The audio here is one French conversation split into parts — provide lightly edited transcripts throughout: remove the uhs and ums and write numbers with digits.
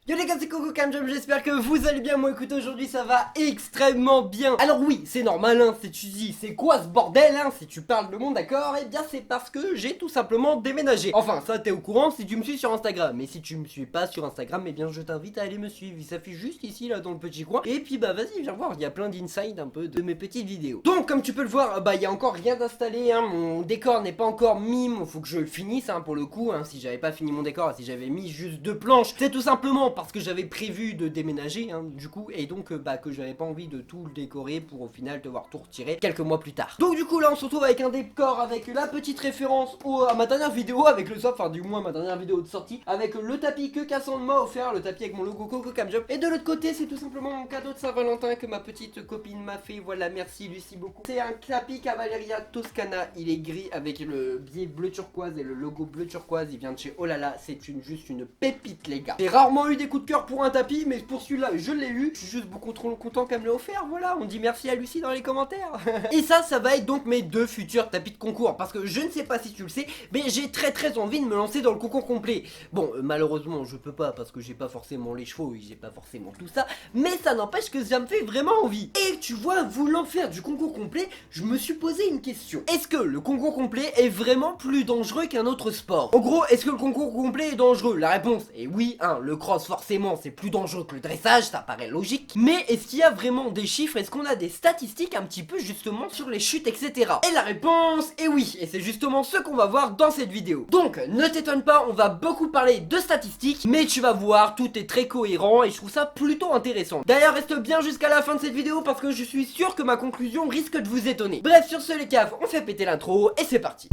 Yo les gars, c'est Coco Camjam, j'espère que vous allez bien. Moi écoutez, aujourd'hui ça va extrêmement bien. Alors oui, c'est normal hein, si tu dis c'est quoi ce bordel hein, si tu parles de monde, d'accord. Eh bien c'est parce que j'ai tout simplement déménagé. Enfin ça t'es au courant si tu me suis sur Instagram. Mais si tu me suis pas sur Instagram, eh bien je t'invite à aller me suivre. Il s'affiche juste ici là dans le petit coin. Et puis bah vas-y viens voir, il y a plein d'insides un peu de mes petites vidéos. Donc comme tu peux le voir, bah il y a encore rien d'installé hein. Mon décor n'est pas encore mis, faut que je le finisse hein, pour le coup hein. Si j'avais pas fini mon décor, si j'avais mis juste 2 planches, c'est tout simplement parce que j'avais prévu de déménager hein, du coup, et donc bah que j'avais pas envie de tout le décorer pour au final devoir tout retirer quelques mois plus tard. Donc du coup là on se retrouve avec un décor avec la petite référence à ma dernière vidéo avec le soft, enfin du moins ma dernière vidéo de sortie, avec le tapis que Cassandre m'a offert, le tapis avec mon logo Coco Camjam. Et de l'autre côté c'est tout simplement mon cadeau de Saint-Valentin que ma petite copine m'a fait, voilà merci Lucie beaucoup. C'est un tapis Cavalleria Toscana, il est gris avec le biais bleu turquoise et le logo bleu turquoise, il vient de chez Olala, c'est juste une pépite les gars. J'ai rarement eu des coups de cœur pour un tapis, mais pour celui-là je l'ai eu, je suis juste beaucoup trop content qu'elle me l'ait offert, voilà, on dit merci à Lucie dans les commentaires. Et ça va être donc mes deux futurs tapis de concours, parce que je ne sais pas si tu le sais, mais j'ai très envie de me lancer dans le concours complet. Bon, malheureusement je peux pas parce que j'ai pas forcément les chevaux et j'ai pas forcément tout ça, mais ça n'empêche que ça me fait vraiment envie. Et tu vois, voulant faire du concours complet, je me suis posé une question. Est-ce que le concours complet est vraiment plus dangereux qu'un autre sport? En gros, est-ce que le concours complet est dangereux? La réponse est oui, hein, le cross forcément c'est plus dangereux que le dressage, ça paraît logique. Mais est-ce qu'il y a vraiment des chiffres? Est-ce qu'on a des statistiques un petit peu justement sur les chutes, etc. Et la réponse est oui, et c'est justement ce qu'on va voir dans cette vidéo. Donc ne t'étonne pas, on va beaucoup parler de statistiques, mais tu vas voir, tout est très cohérent et je trouve ça plutôt intéressant. D'ailleurs reste bien jusqu'à la fin de cette vidéo parce que je suis sûr que ma conclusion risque de vous étonner. Bref, sur ce les caves, on fait péter l'intro et c'est parti.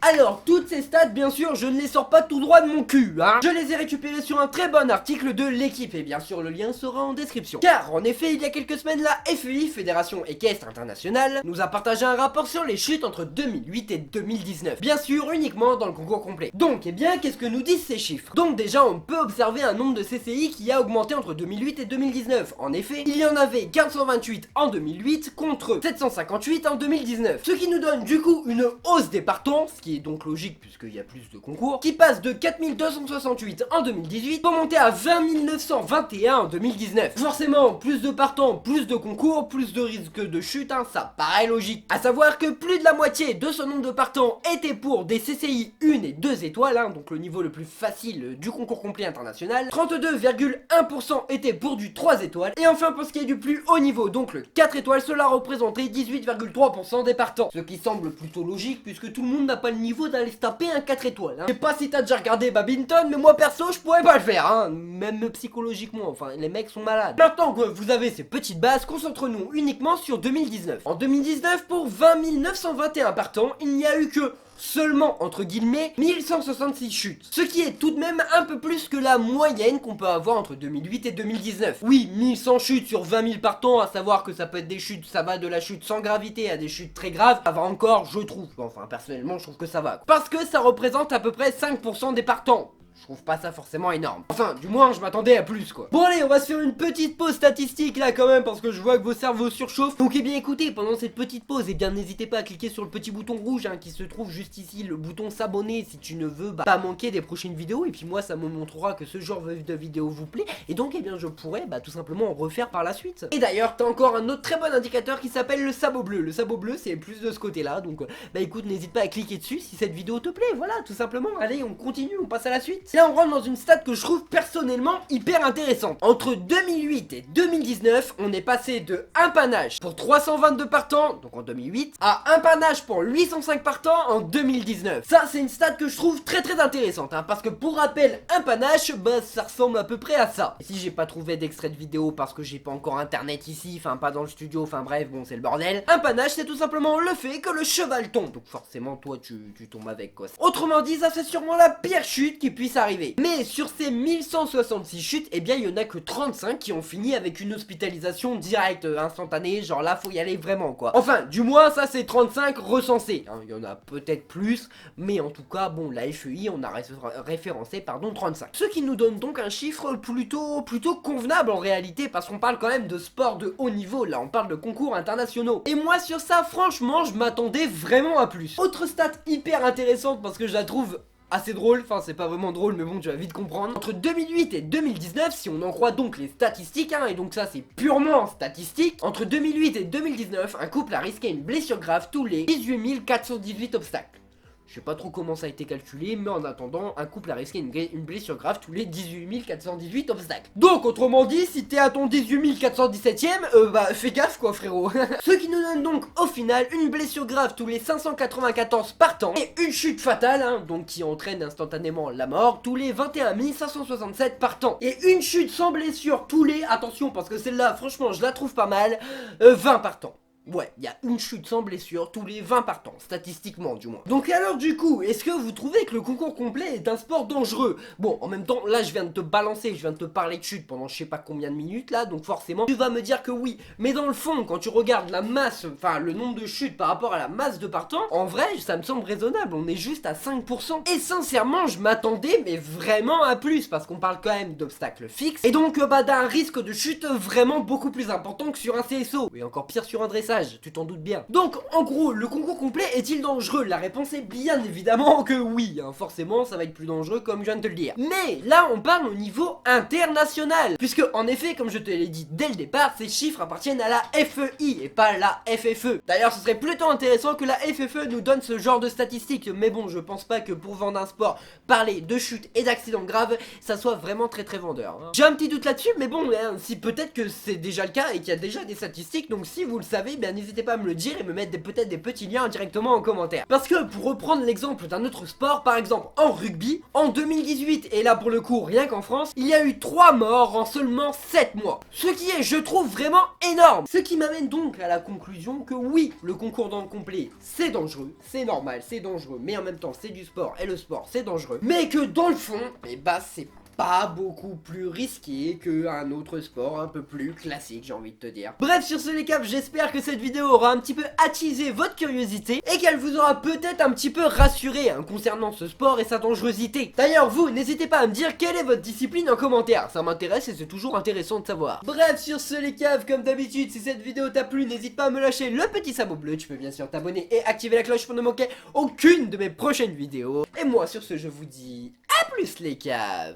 Alors, toutes ces stats, bien sûr, je ne les sors pas tout droit de mon cul, hein. Je les ai récupérées sur un très bon article de l'équipe, et bien sûr, le lien sera en description. Car, en effet, il y a quelques semaines, la FEI, Fédération Équestre Internationale, nous a partagé un rapport sur les chutes entre 2008 et 2019. Bien sûr, uniquement dans le concours complet. Donc, eh bien, qu'est-ce que nous disent ces chiffres? Donc, déjà, on peut observer un nombre de CCI qui a augmenté entre 2008 et 2019. En effet, il y en avait 428 en 2008 contre 758 en 2019. Ce qui nous donne, du coup, une hausse des partants, ce qui est donc logique puisqu'il y a plus de concours, qui passe de 4268 en 2018 pour monter à 20 921 en 2019. Forcément, plus de partants, plus de concours, plus de risque de chute, hein, ça paraît logique. À savoir que plus de la moitié de ce nombre de partants était pour des CCI 1 et 2 étoiles, hein, donc le niveau le plus facile du concours complet international. 32,1% était pour du 3 étoiles. Et enfin, pour ce qui est du plus haut niveau, donc le 4 étoiles, cela représentait 18,3% des partants. Ce qui semble plutôt logique puisque tout le monde n'a pas le niveau d'aller se taper un 4 étoiles. Hein. Je sais pas si t'as déjà regardé Badminton, mais moi perso, je pourrais pas le faire, hein. Même psychologiquement, enfin, les mecs sont malades. Maintenant que vous avez ces petites bases, concentrons-nous uniquement sur 2019. En 2019, pour 20 921 partants, il n'y a eu que seulement entre guillemets 1166 chutes, ce qui est tout de même un peu plus que la moyenne qu'on peut avoir entre 2008 et 2019. Oui, 1100 chutes sur 20 000 partants, à savoir que ça peut être des chutes, ça va de la chute sans gravité à des chutes très graves, ça va encore, je trouve, enfin personnellement je trouve que ça va, parce que ça représente à peu près 5% des partants. Je trouve pas ça forcément énorme. Enfin, du moins, je m'attendais à plus, quoi. Bon, allez, on va se faire une petite pause statistique, là, quand même, parce que je vois que vos cerveaux surchauffent. Donc, eh bien, écoutez, pendant cette petite pause, eh bien, n'hésitez pas à cliquer sur le petit bouton rouge, hein, qui se trouve juste ici, le bouton s'abonner, si tu ne veux pas manquer des prochaines vidéos. Et puis, moi, ça me montrera que ce genre de vidéo vous plaît. Et donc, eh bien, je pourrais, tout simplement en refaire par la suite. Et d'ailleurs, t'as encore un autre très bon indicateur qui s'appelle le sabot bleu. Le sabot bleu, c'est plus de ce côté-là. Donc, écoute, n'hésite pas à cliquer dessus si cette vidéo te plaît. Voilà, tout simplement. Allez, on continue, on passe à la suite. Là, on rentre dans une stat que je trouve personnellement hyper intéressante. Entre 2008 et 2019, on est passé de un panache pour 322 partants, donc en 2008, à un panache pour 805 partants en 2019. Ça, c'est une stat que je trouve très intéressante, hein, parce que pour rappel, un panache, ça ressemble à peu près à ça. Et si j'ai pas trouvé d'extrait de vidéo parce que j'ai pas encore internet ici, enfin pas dans le studio, enfin bref, bon, c'est le bordel. Un panache, c'est tout simplement le fait que le cheval tombe. Donc forcément, toi, tu tombes avec, quoi. Autrement dit, ça, c'est sûrement la pire chute qui puisse arriver. Mais sur ces 1166 chutes, eh bien il y en a que 35 qui ont fini avec une hospitalisation directe, instantanée, genre là faut y aller vraiment quoi. Enfin, du moins ça c'est 35 recensés, hein. Il y en a peut-être plus, mais en tout cas bon la FEI on a référencé 35. Ce qui nous donne donc un chiffre plutôt convenable en réalité, parce qu'on parle quand même de sport de haut niveau, là on parle de concours internationaux. Et moi sur ça franchement je m'attendais vraiment à plus. Autre stat hyper intéressante parce que je la trouve assez drôle, enfin c'est pas vraiment drôle mais bon tu vas vite comprendre. Entre 2008 et 2019, si on en croit donc les statistiques, hein, et donc ça c'est purement statistique, entre 2008 et 2019, un couple a risqué une blessure grave tous les 18 418 obstacles. Je sais pas trop comment ça a été calculé, mais en attendant, un couple a risqué une blessure grave tous les 18 418 obstacles. Donc, autrement dit, si t'es à ton 18 417ème, bah fais gaffe quoi frérot. Ce qui nous donne donc au final une blessure grave tous les 594 partants et une chute fatale, hein, donc qui entraîne instantanément la mort, tous les 21 567 partants. Et une chute sans blessure tous les, attention parce que celle-là franchement je la trouve pas mal, 20 partants. Ouais, il y a une chute sans blessure tous les 20 partants, statistiquement du moins. Donc alors du coup, est-ce que vous trouvez que le concours complet est un sport dangereux? Bon, en même temps, là je viens de te balancer, je viens de te parler de chute pendant je sais pas combien de minutes là, donc forcément tu vas me dire que oui. Mais dans le fond, quand tu regardes la masse, enfin le nombre de chutes par rapport à la masse de partants, en vrai ça me semble raisonnable, on est juste à 5%. Et sincèrement, je m'attendais mais vraiment à plus, parce qu'on parle quand même d'obstacles fixes, et donc bah d'un risque de chute vraiment beaucoup plus important que sur un CSO, et encore pire sur un dressage. Tu t'en doutes bien. Donc en gros, le concours complet est-il dangereux? La réponse est bien évidemment que oui, hein. Forcément ça va être plus dangereux comme je viens de te le dire. Mais là on parle au niveau international, puisque en effet comme je te l'ai dit dès le départ, ces chiffres appartiennent à la FEI et pas à la FFE. D'ailleurs ce serait plutôt intéressant que la FFE nous donne ce genre de statistiques, mais bon je pense pas que pour vendre un sport, parler de chutes et d'accidents graves, ça soit vraiment très vendeur, hein. J'ai un petit doute là-dessus, mais bon, hein, si peut-être que c'est déjà le cas et qu'il y a déjà des statistiques, donc si vous le savez, n'hésitez pas à me le dire et me mettre peut-être des petits liens directement en commentaire. Parce que pour reprendre l'exemple d'un autre sport, par exemple en rugby, en 2018, et là pour le coup rien qu'en France, il y a eu 3 morts en seulement 7 mois. Ce qui est, je trouve, vraiment énorme. Ce qui m'amène donc à la conclusion que oui, le concours dans le complet c'est dangereux, c'est normal, c'est dangereux, mais en même temps c'est du sport et le sport c'est dangereux, mais que dans le fond, et bah c'est pas beaucoup plus risqué qu'un autre sport un peu plus classique, j'ai envie de te dire. Bref, sur ce les caps, j'espère que cette vidéo aura un petit peu attisé votre curiosité et qu'elle vous aura peut-être un petit peu rassuré, hein, concernant ce sport et sa dangerosité. D'ailleurs vous, n'hésitez pas à me dire quelle est votre discipline en commentaire, ça m'intéresse et c'est toujours intéressant de savoir. Bref, sur ce les caves, comme d'habitude, si cette vidéo t'a plu, n'hésite pas à me lâcher le petit sabot bleu, tu peux bien sûr t'abonner et activer la cloche pour ne manquer aucune de mes prochaines vidéos. Et moi sur ce, je vous dis à plus les caves.